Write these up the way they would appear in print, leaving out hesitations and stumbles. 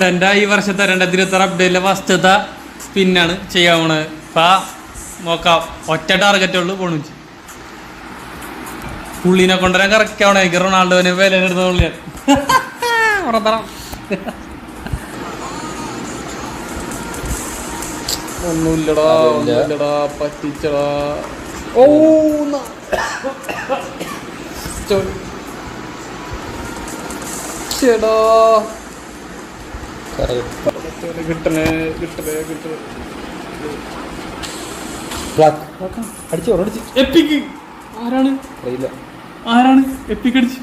എൻ്റെ ഈ വർഷത്തെ 2026 അപ്ഡേറ്റിലെ ഫസ്റ്റത്തെ സ്പിന്നാണ് ചെയ്യാൻ പോണത്. അപ്പം നോക്കാം, ഒറ്റ ടാർഗറ്റേ ഉള്ളൂ പോണു. പുള്ളിനെ കൊണ്ടുവരാൻ കറക്റ്റ് ആവണേ. എനിക്ക് റൊണാൾഡോനെ വില എടുത്ത പുള്ളിയാണ്. ഒന്നുമില്ലടാ, ഒന്നുമില്ലടാ, പറ്റിച്ചടാ. ഓ ചേടാ, കിട്ടണേ കിട്ടണേ കിട്ടണേ. എപ്പിക്ക് ആരാണ് ആരാണ് എപ്പിക്ക് അടിച്ച്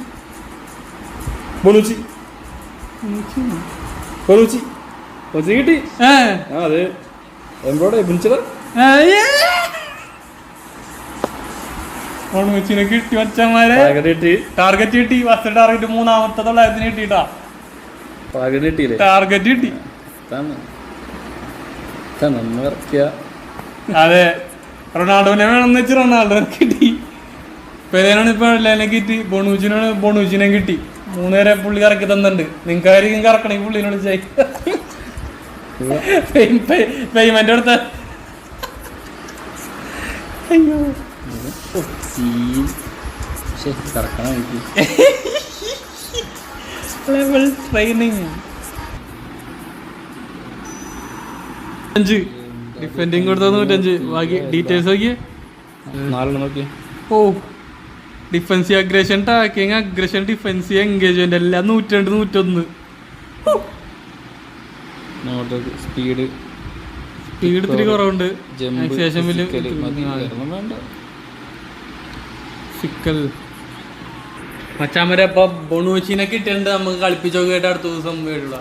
കിട്ടി. അതെ എമ്പോടെ വിളിച്ചതാ ബൊണൂച്ചിനെ കിട്ടി. മച്ചന്മാരെ ടാർഗറ്റ് കിട്ടി. ഫസ്റ്റ് ടാർഗറ്റ് മൂന്നാമത്തെ 900 കിട്ടിട്ടാ. ടാർഗറ്റ് കിട്ടി. അതെ, റൊണാൾഡോനെ വേണമെന്ന് വെച്ച് റൊണാൾഡോനെ കിട്ടി. പെരേനാണ് ഇപ്പൊ എല്ലാവരും കിട്ടി. ബൊണൂച്ചിനെ കിട്ടി. 3 പേരെ പുള്ളി കറക്കി തന്നിട്ടുണ്ട്. നിങ്ങൾക്കായിരിക്കും കറക്കണം. ഈ പുള്ളിനോട് പേയ്മെന്റ് കൊടുത്ത. അയ്യോ ലെവൽ ട്രെയിനിങ്. 5 ഡിഫെൻഡിങ് കൊടുത്ത 105. ബാക്കി ഡീറ്റെയിൽസ് നോക്കിയേ. 4 നോക്കിയേ. Oh, defensive aggression, tackling, aggression, defensive engagement എല്ലാം 102, 101. സ്പീഡ് ഇത്തിരി കുറവുണ്ട്. മച്ചാമരെ അപ്പൊ ബൊണൂച്ചിനെ കിട്ടിയിട്ടുണ്ട്. നമുക്ക് കളിപ്പിച്ചോക്കിയിട്ട് അടുത്ത ദിവസം വീടുള്ള